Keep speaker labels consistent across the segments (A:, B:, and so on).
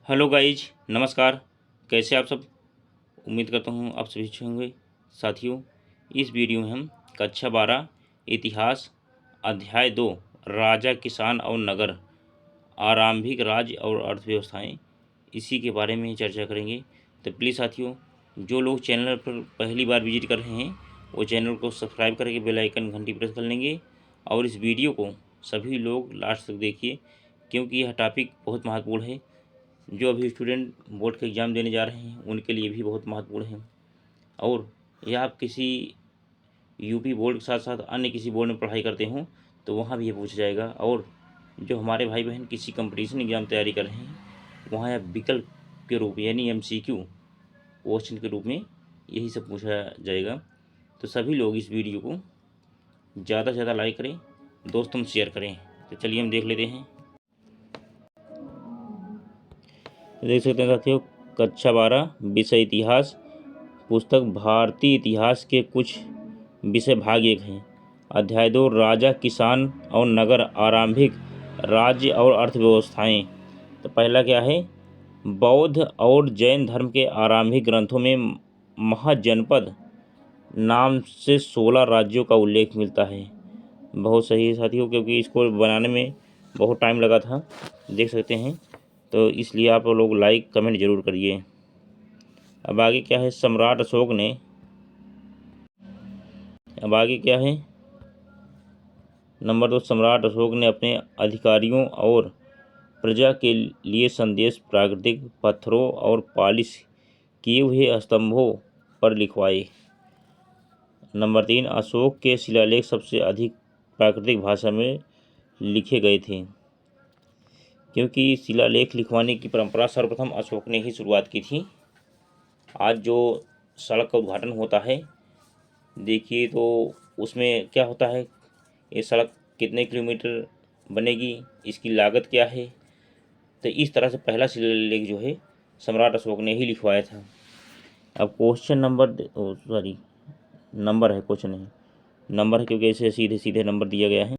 A: Hello guys, नमस्कार। कैसे आप सब? उम्मीद करता हूँ आप सभी अच्छे होंगे। साथियों, इस वीडियो में हम कक्षा 12 इतिहास अध्याय 2 राजा, किसान और नगर, आरंभिक राज्य और अर्थव्यवस्थाएं, इसी के बारे में चर्चा करेंगे। तो प्लीज़ साथियों, जो लोग चैनल पर पहली बार विजिट कर रहे हैं वो चैनल को सब्सक्राइब करके बेल आइकन घंटी प्रेस कर लेंगे और इस वीडियो को सभी लोग लास्ट तक देखिए, क्योंकि यह टॉपिक बहुत महत्वपूर्ण है। जो अभी स्टूडेंट बोर्ड के एग्ज़ाम देने जा रहे हैं उनके लिए भी बहुत महत्वपूर्ण है। और या आप किसी यूपी बोर्ड के साथ साथ अन्य किसी बोर्ड में पढ़ाई करते हों तो वहाँ भी ये पूछा जाएगा। और जो हमारे भाई बहन किसी कंपटीशन एग्ज़ाम तैयारी कर रहे हैं वहाँ यह विकल्प के रूप यानी MCQ क्वेश्चन के रूप में यही सब पूछा जाएगा। तो सभी लोग इस वीडियो को ज़्यादा से ज़्यादा लाइक करें, दोस्तों में शेयर करें। तो चलिए हम देख लेते हैं। देख सकते हैं साथियों, कक्षा 12 विषय इतिहास, पुस्तक भारतीय इतिहास के कुछ विषय भाग 1 हैं। अध्याय 2 राजा, किसान और नगर, आरंभिक राज्य और अर्थव्यवस्थाएं। तो पहला क्या है? बौद्ध और जैन धर्म के आरंभिक ग्रंथों में महाजनपद नाम से 16 राज्यों का उल्लेख मिलता है। बहुत सही है साथियों, क्योंकि इसको बनाने में बहुत टाइम लगा था, देख सकते हैं। तो इसलिए आप लोग लाइक कमेंट जरूर करिए। अब आगे क्या है? सम्राट अशोक ने अब आगे क्या है? नंबर 2, सम्राट अशोक ने अपने अधिकारियों और प्रजा के लिए संदेश प्राकृतिक पत्थरों और पॉलिश किए हुए स्तंभों पर लिखवाए। नंबर 3, अशोक के शिलालेख सबसे अधिक प्राकृतिक भाषा में लिखे गए थे, क्योंकि शिलालेख लिखवाने की परंपरा सर्वप्रथम अशोक ने ही शुरुआत की थी। आज जो सड़क का उद्घाटन होता है देखिए, तो उसमें क्या होता है, ये सड़क कितने किलोमीटर बनेगी, इसकी लागत क्या है। तो इस तरह से पहला शिलालेख जो है सम्राट अशोक ने ही लिखवाया था। अब क्वेश्चन नंबर नंबर है, क्वेश्चन नहीं नंबर है, क्योंकि ऐसे सीधे सीधे नंबर दिया गया है।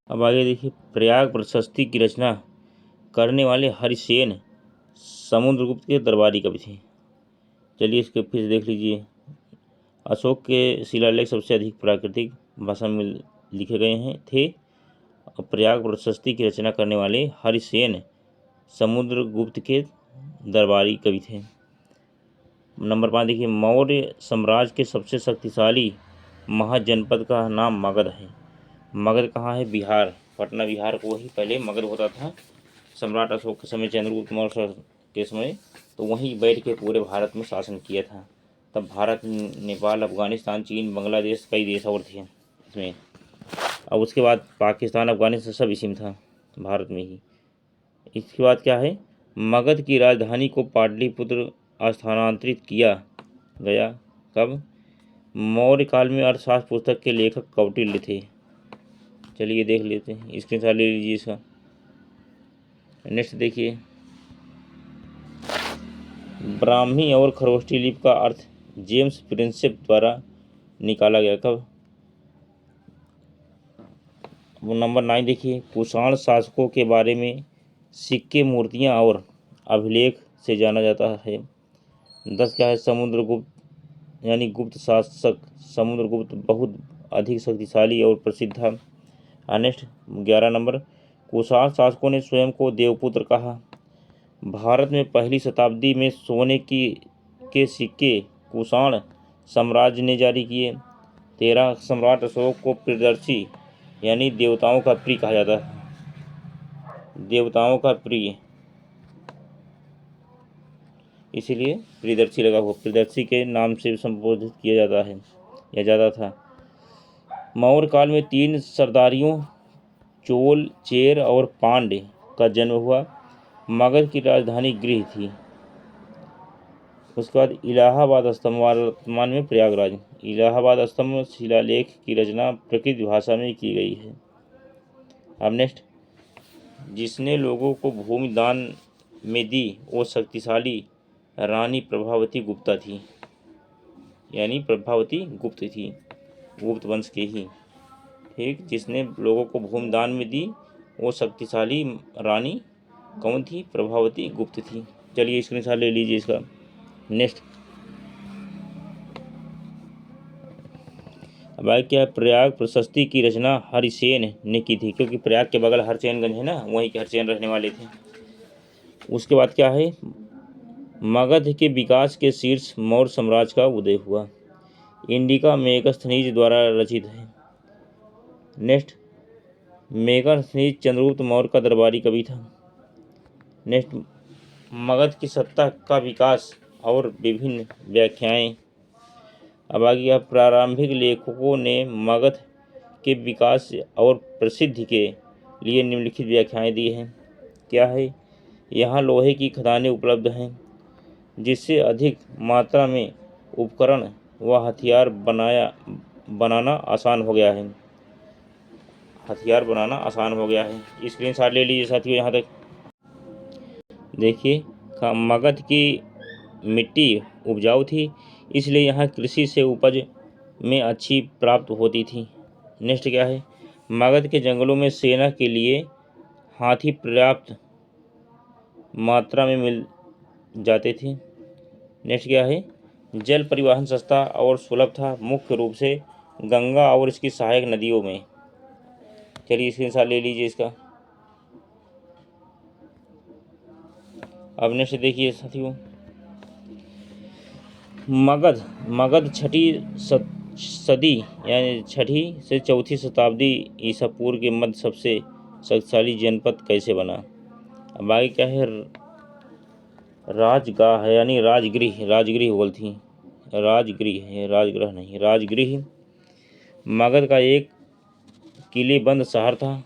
A: अब आगे देखिए, प्रयाग प्रशस्ति की रचना करने वाले हरिसेन समुद्रगुप्त के दरबारी कवि थे। चलिए इसके फिर से देख लीजिए। अशोक के शिलालेख सबसे अधिक प्राकृतिक भाषा में लिखे गए थे। प्रयाग प्रशस्ति की रचना करने वाले हरिसेन समुद्रगुप्त के दरबारी कवि थे। नंबर 5 देखिए, मौर्य साम्राज्य के सबसे शक्तिशाली महाजनपद का नाम मगध है। मगध कहाँ है? बिहार, पटना बिहार को ही पहले मगध होता था। सम्राट अशोक के समय, चंद्रगुप्त मौर्य के समय, तो वहीं बैठ के पूरे भारत में शासन किया था। तब भारत, नेपाल, अफगानिस्तान, चीन, बांग्लादेश, कई देश और थे इसमें। अब उसके बाद पाकिस्तान, अफगानिस्तान सब इसी में था, भारत में ही। इसके बाद क्या है? मगध की राजधानी को पाटलिपुत्र स्थानांतरित किया गया। कब? मौर्य काल में। अर्थशास्त्र पुस्तक के लेखक कौटिल्य थे। चलिए देख लेते हैं, स्क्रीनशॉट ले लीजिए इसका। नेक्स्ट देखिए, ब्राह्मी और खरोष्ठी लिपि का अर्थ जेम्स प्रिंसेप द्वारा निकाला गया। कब? वो नंबर 9 देखिए, कुषाण शासकों के बारे में सिक्के, मूर्तियाँ और अभिलेख से जाना जाता है। 10 क्या है? समुद्रगुप्त यानी गुप्त शासक समुद्रगुप्त बहुत अधिक शक्तिशाली और प्रसिद्ध था। नेक्स्ट 11 नंबर, कुषाण शासकों ने स्वयं को देवपुत्र कहा। भारत में पहली शताब्दी में सोने के सिक्के कुषाण साम्राज्य ने जारी किए। 13, सम्राट अशोक को प्रियदर्शी यानी देवताओं का प्रिय कहा जाता है। देवताओं का प्रिय, इसीलिए प्रियदर्शी लगा हुआ, प्रियदर्शी के नाम से संबोधित किया जाता है या जाता था। मौर्य काल में 3 सरदारियों चोल, चेर और पांड्य का जन्म हुआ। मगध की राजधानी गृह थी। उसके बाद इलाहाबाद स्तंभ, वर्तमान में प्रयागराज। इलाहाबाद स्तंभ शिलालेख की रचना प्राकृत भाषा में की गई है। अब नेक्स्ट, जिसने लोगों को भूमि दान में दी वो शक्तिशाली रानी प्रभावती गुप्ता थी, यानी प्रभावती गुप्त थी, गुप्त वंश के ही। ठीक, जिसने लोगों को भूमि दान में दी वो शक्तिशाली रानी कौन थी? प्रभावती गुप्त थी। चलिए स्क्रीनशॉट ले लीजिए इसका। नेक्स्ट अब आगे क्या है? प्रयाग प्रशस्ति की रचना हरिसेन ने की थी, क्योंकि प्रयाग के बगल हरसेनगंज है ना, वहीं के हरसेन रहने वाले थे। उसके बाद क्या है? मगध के विकास के शीर्ष मौर्य साम्राज्य का उदय हुआ। इंडिका मेगास्थनीज द्वारा रचित है। नेक्स्ट मेगास्थनीज चंद्रगुप्त मौर्य का दरबारी कवि था। नेक्स्ट मगध की सत्ता का विकास और विभिन्न व्याख्याएं। अब आ गया प्रारंभिक लेखकों ने मगध के विकास और प्रसिद्धि के लिए निम्नलिखित व्याख्याएं दी हैं। क्या है? यहाँ लोहे की खदानें उपलब्ध हैं, जिससे अधिक मात्रा में उपकरण व हथियार बनाना आसान हो गया है। स्क्रीनशॉट ले लीजिए साथियों। यहाँ तक देखिए, मगध की मिट्टी उपजाऊ थी, इसलिए यहाँ कृषि से उपज में अच्छी प्राप्त होती थी। नेक्स्ट क्या है? मगध के जंगलों में सेना के लिए हाथी पर्याप्त मात्रा में मिल जाते थे। नेक्स्ट क्या है? जल परिवहन सस्ता और सुलभ था, मुख्य रूप से गंगा और इसकी सहायक नदियों में। चलिए स्क्रीनशॉट ले लीजिए इसका। अब नेक्स्ट देखिए साथियों, मगध छठी सदी यानी छठी से चौथी शताब्दी ईसा पूर्व के मध्य सबसे शक्तिशाली जनपद कैसे बना। अब आगे क्या है? राजगाह है यानी राजगृह बोलती राजगृह है, राजगृह नहीं, राजगृह मगध का एक किलेबंद शहर था,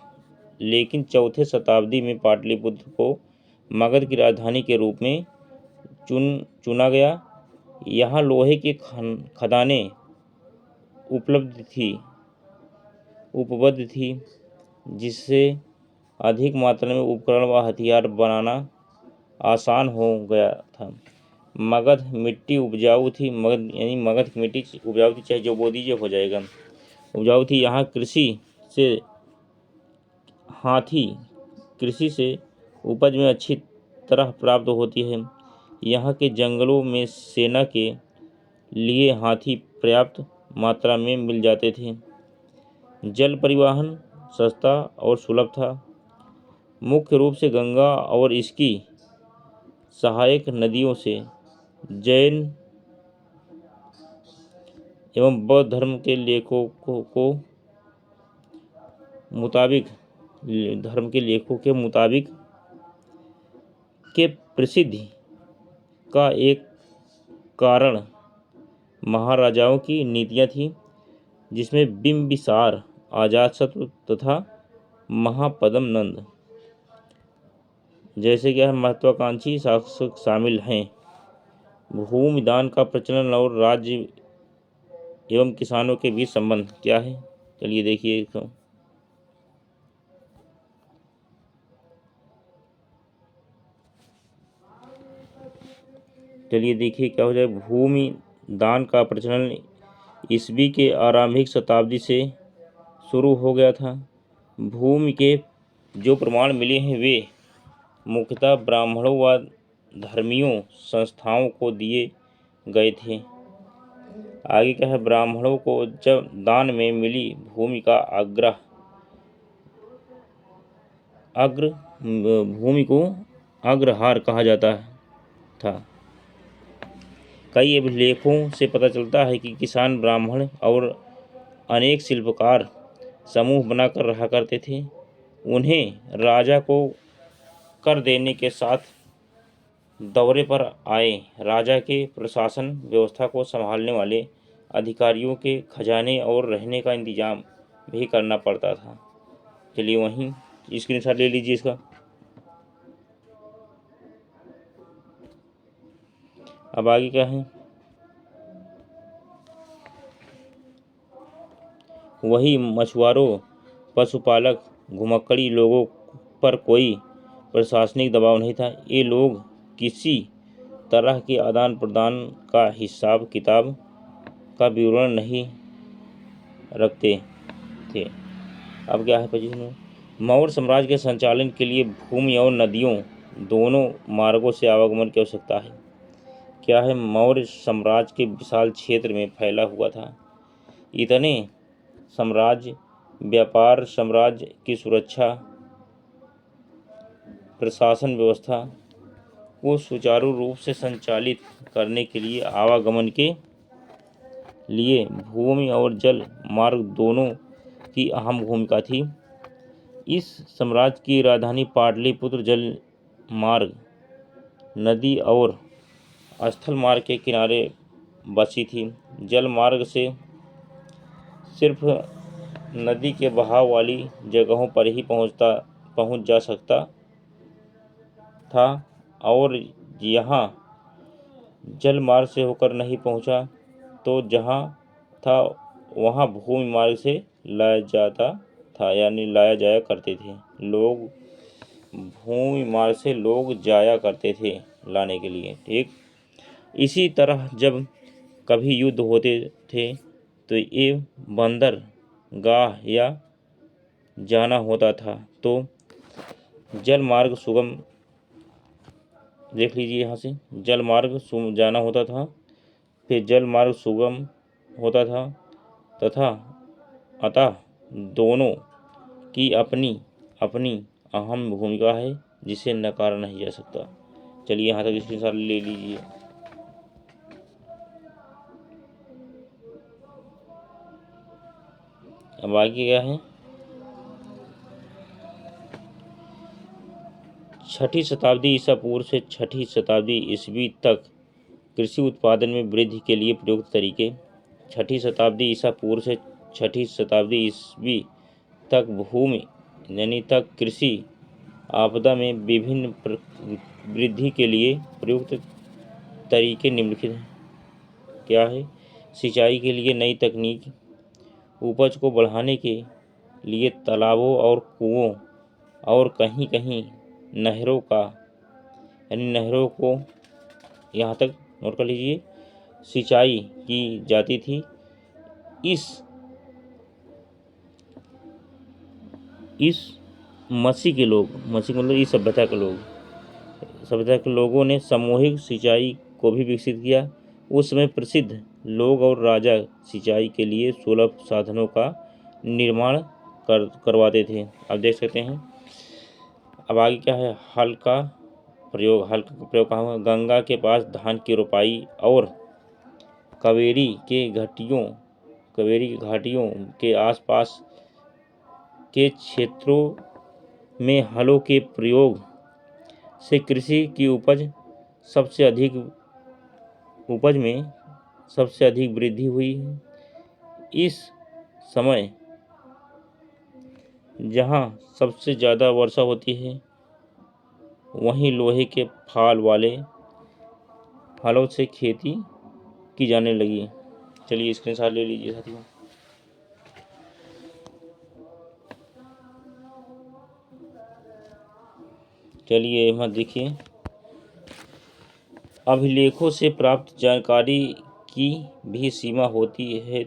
A: लेकिन चौथे शताब्दी में पाटलिपुत्र को मगध की राजधानी के रूप में चुना गया। यहाँ लोहे की खदानें उपलब्ध थी, जिससे अधिक मात्रा में उपकरण व हथियार बनाना आसान हो गया था। मगध मिट्टी उपजाऊ थी, मगध की मिट्टी उपजाऊ थी, चाहे जो बो दीजिए हो जाएगा, उपजाऊ थी। यहाँ कृषि से उपज में अच्छी तरह प्राप्त होती है। यहाँ के जंगलों में सेना के लिए हाथी पर्याप्त मात्रा में मिल जाते थे। जल परिवहन सस्ता और सुलभ था, मुख्य रूप से गंगा और इसकी सहायक नदियों से। जैन एवं बौद्ध धर्म के लेखों के मुताबिक के प्रसिद्धि का एक कारण महाराजाओं की नीतियां थीं, जिसमें बिंबिसार, अजातशत्रु तथा महापद्म नंद जैसे क्या है महत्वाकांक्षी शासक शामिल हैं। भूमि दान का प्रचलन और राज्य एवं किसानों के बीच संबंध क्या है? चलिए देखिए इसको। चलिए देखिए क्या हो जाए। भूमि दान का प्रचलन ईस्वी के आरंभिक शताब्दी से शुरू हो गया था। भूमि के जो प्रमाण मिले हैं वे मुख्यतः ब्राह्मणों व धर्मियों संस्थाओं को दिए गए थे। आगे क्या है? ब्राह्मणों को जब दान में मिली भूमि का भूमि को अग्रहार कहा जाता था। कई अभिलेखों से पता चलता है कि किसान ब्राह्मण और अनेक शिल्पकार समूह बनाकर रहा करते थे। उन्हें राजा को कर देने के साथ दौरे पर आए राजा के प्रशासन व्यवस्था को संभालने वाले अधिकारियों के खजाने और रहने का इंतजाम भी करना पड़ता था। चलिए वहीं स्क्रीनशॉट ले लीजिए इसका। अब आगे क्या है? वही मछुआरों, पशुपालक, घुमक्कड़ी लोगों पर कोई प्रशासनिक दबाव नहीं था। ये लोग किसी तरह के आदान प्रदान का हिसाब किताब का विवरण नहीं रखते थे। अब क्या है 25 में? मौर्य साम्राज्य के संचालन के लिए भूमि और नदियों दोनों मार्गों से आवागमन की आवश्यकता है। क्या है, मौर्य साम्राज्य के विशाल क्षेत्र में फैला हुआ था। इतने साम्राज्य व्यापार साम्राज्य की सुरक्षा प्रशासन व्यवस्था को सुचारू रूप से संचालित करने के लिए आवागमन के लिए भूमि और जल मार्ग दोनों की अहम भूमिका थी। इस साम्राज्य की राजधानी पाटलिपुत्र जल मार्ग, नदी और स्थल मार्ग के किनारे बसी थी। जल मार्ग से सिर्फ नदी के बहाव वाली जगहों पर ही पहुंच जा सकता था, और यहाँ जल मार्ग से होकर नहीं पहुंचा तो जहाँ था वहाँ भूमि मार्ग से लाया जाता था, यानी लाया जाया करते थे लोग। भूमि मार्ग से लोग जाया करते थे लाने के लिए। ठीक इसी तरह जब कभी युद्ध होते थे तो ये बंदरगाह या जाना होता था तो जल मार्ग सुगम, देख लीजिए यहाँ से, जल मार्ग जाना होता था, फिर जल मार्ग सुगम होता था तथा अतः दोनों की अपनी अपनी अहम भूमिका है जिसे नकारा नहीं जा सकता। चलिए यहाँ तक स्क्रीनशॉट ले लीजिए। अब आगे क्या है, 6ठी शताब्दी ईसा पूर्व से 6ठी शताब्दी ईस्वी तक कृषि उत्पादन में वृद्धि के लिए प्रयुक्त तरीके। 6ठी शताब्दी ईसा पूर्व से 6ठी शताब्दी ईस्वी तक भूमि यानी तक कृषि आपदा में विभिन्न वृद्धि के लिए प्रयुक्त तरीके निम्नलिखित हैं। क्या है, सिंचाई के लिए नई तकनीक, उपज को बढ़ाने के लिए तालाबों और कुओं और कहीं कहीं नहरों का, यानी नहरों को यहाँ तक नोट कर लीजिए, सिंचाई की जाती थी। इस मसीह के लोग, मसीह मतलब इस सभ्यता के लोगों ने सामूहिक सिंचाई को भी विकसित किया। उस समय प्रसिद्ध लोग और राजा सिंचाई के लिए सुलभ साधनों का निर्माण करवाते थे। अब देख सकते हैं। अब आगे क्या है, हल का प्रयोग कहाँ हुआ, गंगा के पास धान की रोपाई और कावेरी की घाटियों के आसपास के क्षेत्रों में हलों के प्रयोग से कृषि की उपज में सबसे अधिक वृद्धि हुई है। इस समय जहाँ सबसे ज़्यादा वर्षा होती है वहीं लोहे के फाल वाले हलों से खेती की जाने लगी। चलिए स्क्रीनशॉट ले लीजिए साथियों। चलिए मत देखिए, अभिलेखों से प्राप्त जानकारी की भी सीमा होती है।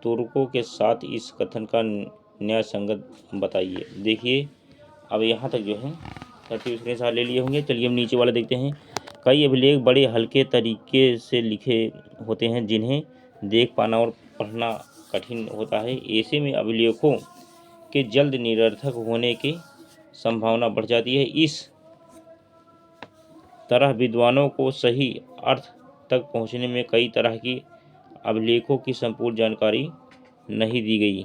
A: तुर्कों के साथ इस कथन का न्याय संगत बताइए। देखिए अब यहाँ तक जो है साथियों स्क्रीनशॉट ले लिए होंगे। चलिए हम नीचे वाले देखते हैं। कई अभिलेख बड़े हल्के तरीके से लिखे होते हैं जिन्हें देख पाना और पढ़ना कठिन होता है। ऐसे में अभिलेखों के जल्द निरर्थक होने की संभावना बढ़ जाती है। इस तरह विद्वानों को सही अर्थ तक पहुंचने में कई तरह की अभिलेखों की संपूर्ण जानकारी नहीं दी गई,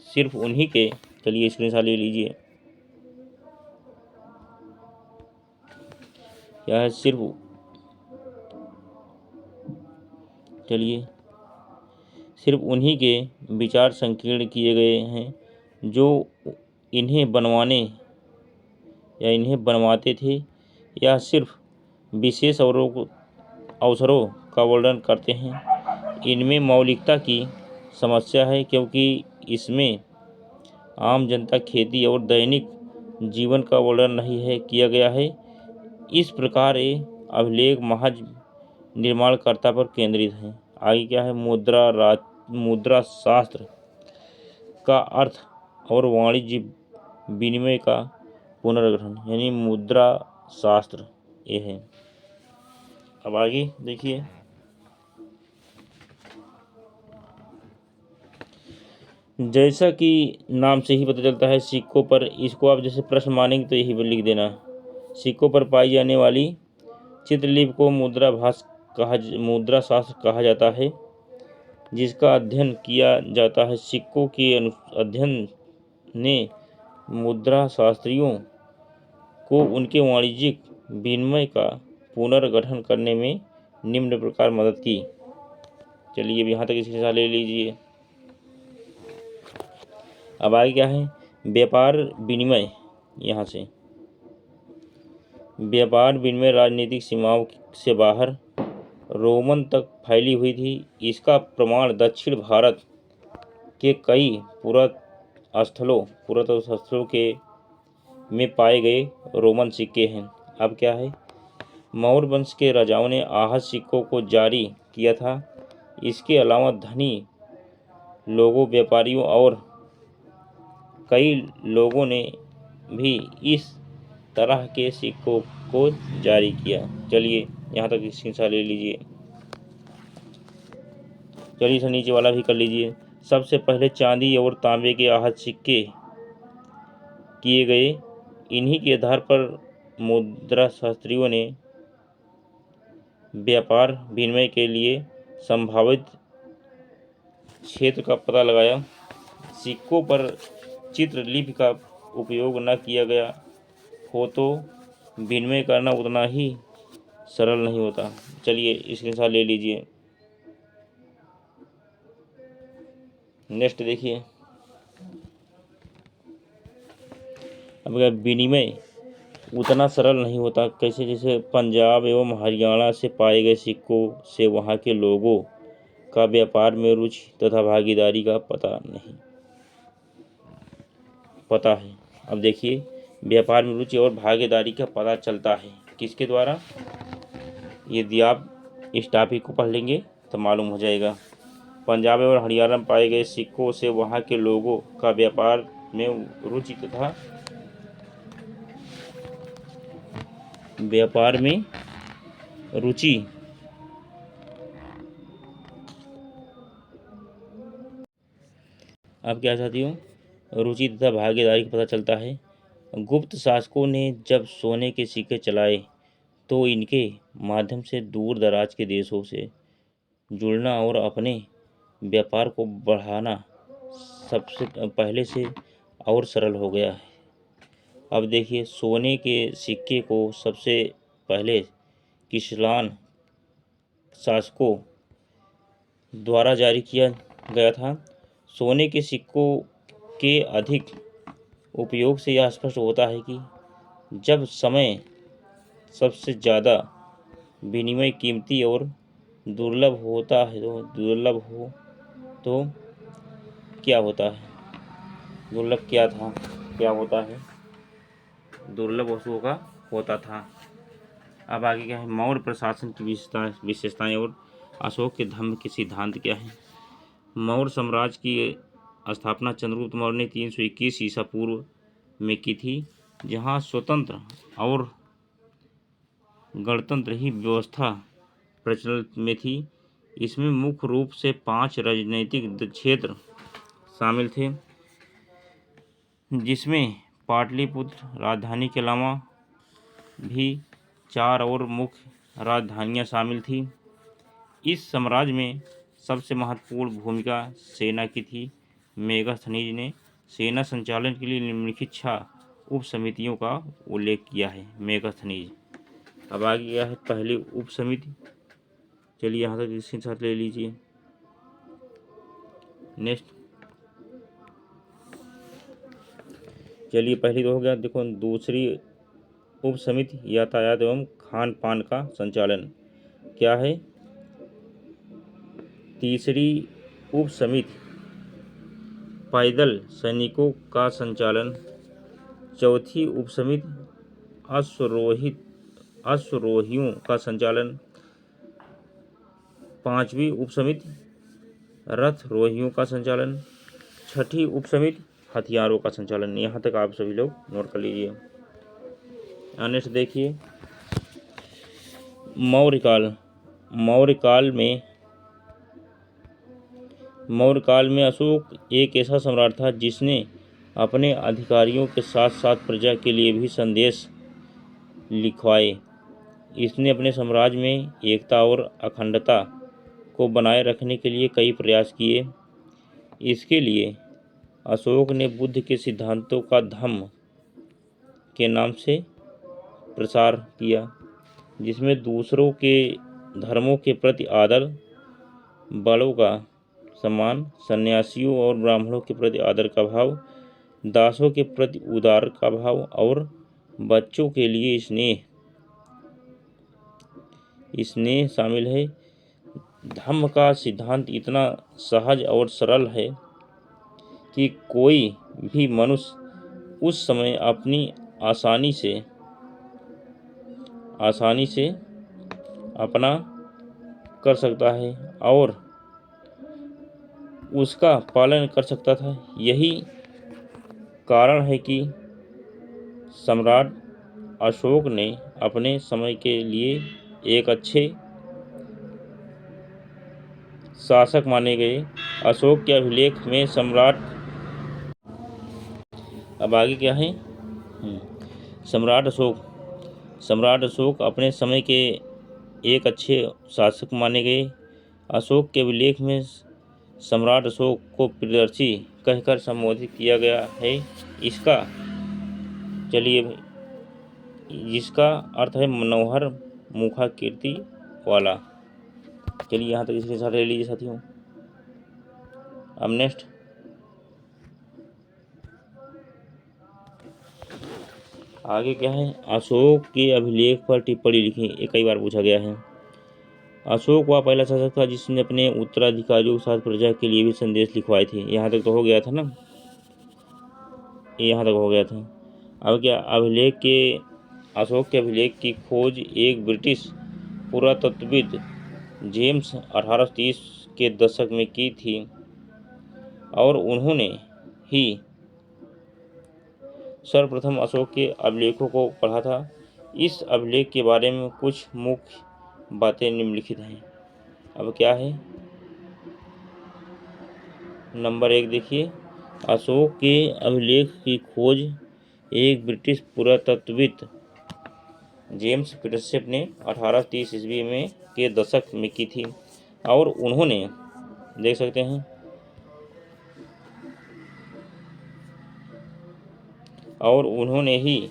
A: सिर्फ उन्हीं के। चलिए स्क्रीनशॉट ले लीजिए। क्या है, सिर्फ उन्हीं के विचार संकीर्ण किए गए हैं जो इन्हें बनवाते थे, या सिर्फ विशेष अवसरों का वर्णन करते हैं। इनमें मौलिकता की समस्या है क्योंकि इसमें आम जनता, खेती और दैनिक जीवन का वर्णन नहीं किया गया है। इस प्रकार ये अभिलेख महज निर्माणकर्ता पर केंद्रित हैं। आगे क्या है, मुद्रा शास्त्र का अर्थ और वाणिज्य विनिमय का पुनर्गठन, यानी मुद्रा शास्त्र ये है। अब आगे देखिए, जैसा कि नाम से ही पता चलता है सिक्कों पर, इसको आप जैसे प्रश्न मानेंगे तो यही लिख देना। सिक्कों पर पाई जाने वाली चित्रलिपि को मुद्रा शास्त्र कहा जाता है, जिसका अध्ययन किया जाता है। सिक्कों के अध्ययन ने मुद्रा शास्त्रियों को उनके वाणिज्यिक विनिमय का पुनर्गठन करने में निम्न प्रकार मदद की। चलिए अब यहाँ तक इसके साथ ले लीजिए। अब आगे क्या है, व्यापार विनिमय। यहाँ से व्यापार विनिमय राजनीतिक सीमाओं से बाहर रोमन तक फैली हुई थी। इसका प्रमाण दक्षिण भारत के कई पुरातत्व स्थलों के में पाए गए रोमन सिक्के हैं। अब क्या है, मौर्य वंश के राजाओं ने आहत सिक्कों को जारी किया था। इसके अलावा धनी लोगों, व्यापारियों और कई लोगों ने भी इस तरह के सिक्कों को जारी किया। चलिए यहाँ तक स्क्रीनशॉट ले लीजिए। चलिए इसे नीचे वाला भी कर लीजिए। सबसे पहले चांदी और तांबे के आहत सिक्के किए गए। इन्हीं के आधार पर मुद्रा शास्त्रियों ने व्यापार विनिमय के लिए संभावित क्षेत्र का पता लगाया। सिक्कों पर चित्रलिपि का उपयोग न किया गया हो तो विनिमय करना उतना ही सरल नहीं होता। चलिए स्क्रीनशॉट ले लीजिए। नेक्स्ट देखिए, अब अगर विनिमय उतना सरल नहीं होता कैसे, जैसे पंजाब एवं हरियाणा से पाए गए सिक्कों से वहाँ के लोगों का व्यापार में रुचि तथा भागीदारी का पता है। अब देखिए, व्यापार में रुचि और भागीदारी का पता चलता है किसके द्वारा, यदि आप इस टॉपिक को पढ़ लेंगे तो मालूम हो जाएगा। पंजाब और हरियाणा में पाए गए सिक्कों से वहाँ के लोगों का व्यापार में रुचि तथा अब क्या चाहती हूँ, रुचि तथा भागीदारी का पता चलता है। गुप्त शासकों ने जब सोने के सिक्के चलाए तो इनके माध्यम से दूर दराज के देशों से जुड़ना और अपने व्यापार को बढ़ाना सबसे पहले से और सरल हो गया है। अब देखिए, सोने के सिक्के को सबसे पहले किसलान शासकों द्वारा जारी किया गया था। सोने के सिक्कों के अधिक उपयोग से यह स्पष्ट होता है कि जब समय सबसे ज़्यादा विनिमय कीमती और दुर्लभ हो तो क्या होता है, दुर्लभ वस्तुओं का होता था। अब आगे क्या है, मौर्य प्रशासन की विशेषताएं और अशोक के धर्म के सिद्धांत क्या हैं। मौर्य साम्राज्य की स्थापना चंद्रगुप्त मौर्य ने 321 ईसा पूर्व में की थी, जहां स्वतंत्र और गणतंत्र ही व्यवस्था प्रचलन में थी। इसमें मुख्य रूप से 5 राजनीतिक क्षेत्र शामिल थे, जिसमें पाटलिपुत्र राजधानी के अलावा भी 4 और मुख्य राजधानियां शामिल थीं। इस साम्राज्य में सबसे महत्वपूर्ण भूमिका सेना की थी। मेगास्थनीज ने सेना संचालन के लिए निम्नलिखित 6 उप समितियों का उल्लेख किया है। मेगास्थनीज। अब आगे क्या है, पहली उप समिति। चलिए यहाँ तक इसके साथ ले लीजिए। नेक्स्ट, चलिए पहली तो हो गया। देखो, दूसरी उप समिति यातायात एवं खान पान का संचालन क्या है। तीसरी उप समिति पैदल सैनिकों का संचालन। चौथी उप समिति अश्वरोहियों का संचालन। पांचवी उप समिति रथरोहियों का संचालन। छठी उप समिति हथियारों का संचालन। यहाँ तक आप सभी लोग नोट कर लीजिए। नेक्स्ट देखिए, मौर्यकाल मौर्यकाल में अशोक एक ऐसा सम्राट था जिसने अपने अधिकारियों के साथ साथ प्रजा के लिए भी संदेश लिखवाए। इसने अपने साम्राज्य में एकता और अखंडता को बनाए रखने के लिए कई प्रयास किए। इसके लिए अशोक ने बुद्ध के सिद्धांतों का धम्म के नाम से प्रसार किया, जिसमें दूसरों के धर्मों के प्रति आदर, बड़ों का सम्मान, सन्यासियों और ब्राह्मणों के प्रति आदर का भाव, दासों के प्रति उदार का भाव और बच्चों के लिए स्नेह शामिल है। धम्म का सिद्धांत इतना सहज और सरल है कि कोई भी मनुष्य उस समय अपनी आसानी से अपना कर सकता है और उसका पालन कर सकता था। यही कारण है कि सम्राट अशोक ने अपने समय के लिए एक अच्छे शासक माने गए। अशोक के अभिलेख में सम्राट, अब आगे क्या है, सम्राट अशोक अपने समय के एक अच्छे शासक माने गए। अशोक के अभिलेख में सम्राट अशोक को प्रियदर्शी कहकर संबोधित किया गया है। जिसका अर्थ है मनोहर मुखाकृति वाला। चलिए यहाँ तक इसके साथ ले लीजिए साथियों। अब नेक्स्ट आगे क्या है, अशोक के अभिलेख पर टिप्पणी लिखी। ये कई बार पूछा गया है। अशोक वह पहला शासक था जिसने अपने उत्तराधिकारियों के साथ प्रजा के लिए भी संदेश लिखवाए थे। यहाँ तक तो हो गया था ना, यहाँ तक हो गया था। अब क्या, अशोक के अभिलेख की खोज एक ब्रिटिश पुरातत्वविद जेम्स 1830 के दशक में की थी और उन्होंने ही सर्वप्रथम अशोक के अभिलेखों को पढ़ा था। इस अभिलेख के बारे में कुछ मुख्य बातें निम्नलिखित हैं। अब क्या है, नंबर 1 देखिए, अशोक के अभिलेख की खोज एक ब्रिटिश पुरातत्वविद जेम्स प्रिंसेप ने 1830 ईस्वी में के दशक में की थी और उन्होंने, देख सकते हैं, और उन्होंने ही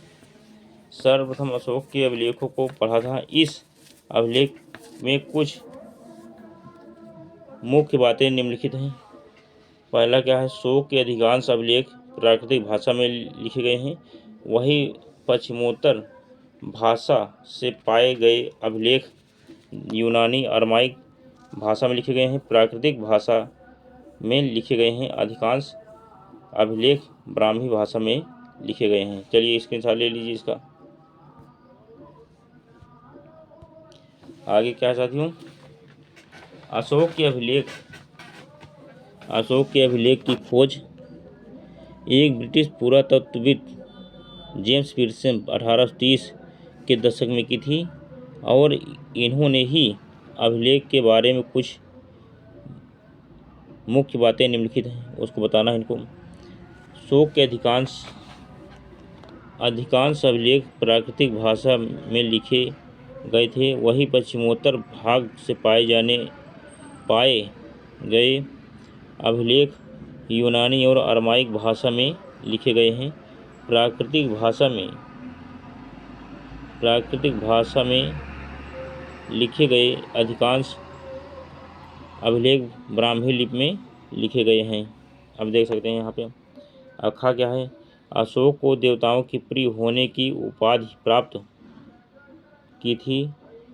A: सर्वप्रथम अशोक के अभिलेखों को पढ़ा था। इस अभिलेख में कुछ मुख्य बातें निम्नलिखित हैं। पहला क्या है, अशोक के अधिकांश अभिलेख प्राकृतिक भाषा में लिखे गए हैं। वही पश्चिमोत्तर भाषा से पाए गए अभिलेख यूनानी अरमाइक भाषा में लिखे गए हैं। प्राकृतिक भाषा में लिखे गए हैं। अधिकांश अभिलेख ब्राह्मी भाषा में लिखे गए हैं। चलिए स्क्रीनशॉट ले लीजिए इसका। आगे क्या साथियों, अशोक के अभिलेख की खोज एक ब्रिटिश पुरातत्वविद जेम्स प्रिंसेप 1830 के दशक में की थी और इन्होंने ही अभिलेख के बारे में कुछ मुख्य बातें निम्नलिखित हैं, उसको बताना है इनको। अशोक के अधिकांश अभिलेख प्राकृतिक भाषा में लिखे गए थे। वही पश्चिमोत्तर भाग से पाए गए अभिलेख यूनानी और अरमाइक भाषा में लिखे गए हैं। प्राकृतिक भाषा में लिखे गए अधिकांश अभिलेख ब्राह्मी लिपि में लिखे गए हैं। अब देख सकते हैं यहाँ पे अखा क्या है, अशोक को देवताओं के प्रिय होने की उपाधि प्राप्त की थी,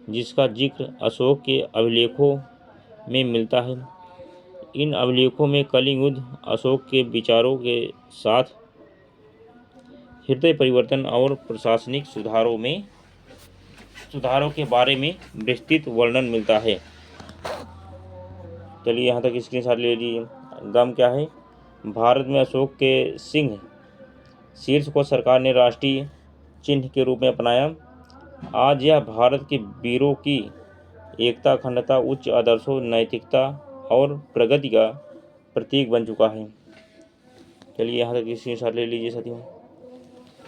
A: जिसका जिक्र अशोक के अभिलेखों में मिलता है। इन अभिलेखों में कलिंग युद्ध, अशोक के विचारों के साथ हृदय परिवर्तन और प्रशासनिक सुधारों के बारे में विस्तृत वर्णन मिलता है। चलिए यहाँ तक स्क्रीनशॉट ले लीजिए। गम क्या है, भारत में अशोक के सिंह शीर्ष को सरकार ने राष्ट्रीय चिन्ह के रूप में अपनाया। आज यह भारत के वीरों की एकता, अखंडता, उच्च आदर्शों, नैतिकता और प्रगति का प्रतीक बन चुका है। चलिए यहाँ तक इसी साथ ले लीजिए साथियों।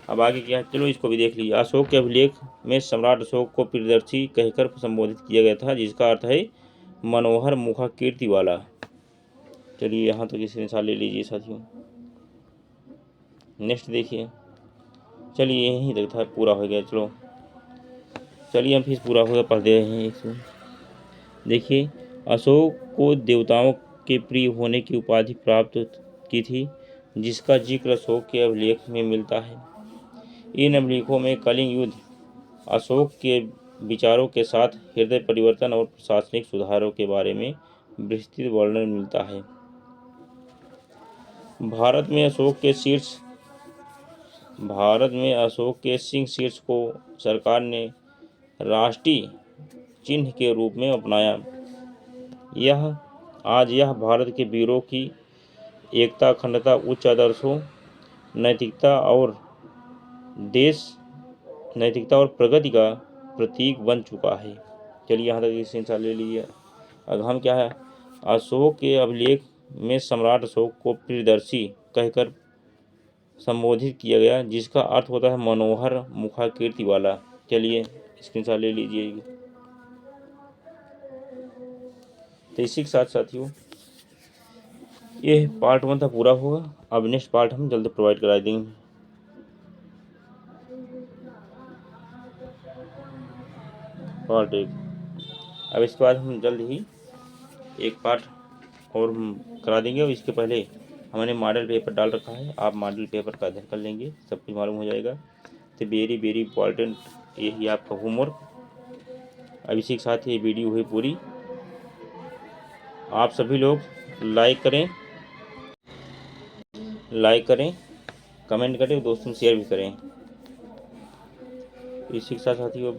A: अब आगे क्या है, चलो इसको भी देख लीजिए। अशोक के अभिलेख में सम्राट अशोक को प्रियदर्शी कहकर संबोधित किया गया था, जिसका अर्थ है मनोहर मुखा कीर्ति वाला। चलिए यहाँ तक इसी साथ ले लीजिए साथियों। नेक्स्ट देखिए, चलिए यहीं तक था, पूरा हो गया। चलिए हम फिर पूरा हो गया, पढ़ दे रहे हैं इसमें। देखिए, अशोक को देवताओं के प्रिय होने की उपाधि प्राप्त की थी, जिसका जिक्र अशोक के अभिलेख में मिलता है। इन अभिलेखों में कलिंग युद्ध, अशोक के विचारों के साथ हृदय परिवर्तन और प्रशासनिक सुधारों के बारे में विस्तृत वर्णन मिलता है। भारत में अशोक के सिंह शीर्ष को सरकार ने राष्ट्रीय चिन्ह के रूप में अपनाया। आज यह भारत के वीरों की एकता, अखंडता, उच्च आदर्शों, नैतिकता और प्रगति का प्रतीक बन चुका है। चलिए यहाँ तक इसे ले लीजिए। अब हम क्या है, अशोक के अभिलेख में सम्राट अशोक को प्रियदर्शी कहकर संबोधित किया गया, जिसका अर्थ होता है मनोहर मुखा कीर्ति वाला। चलिए स्क्रीनशॉट ले लीजिए। तो इसी के साथ साथियों ये पार्ट 1 था, पूरा होगा। अब नेक्स्ट पार्ट हम जल्द प्रोवाइड करा देंगे। पार्ट 1। अब इसके बाद हम जल्द ही एक पार्ट और हम करा देंगे, और इसके पहले हमने मॉडल पेपर डाल रखा है, आप मॉडल पेपर का अध्ययन कर लेंगे, सब कुछ मालूम हो जाएगा। तो वेरी वेरी इंपॉर्टेंट यही आपका होमवर्क। अब इसी के साथ ये वीडियो हुई पूरी। आप सभी लोग लाइक करें, कमेंट करें, दोस्तों शेयर भी करें। इसी के साथ साथियों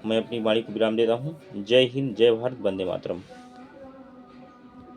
A: मैं अपनी वाणी को विराम देता हूँ। जय हिंद, जय भारत, वंदे मातरम।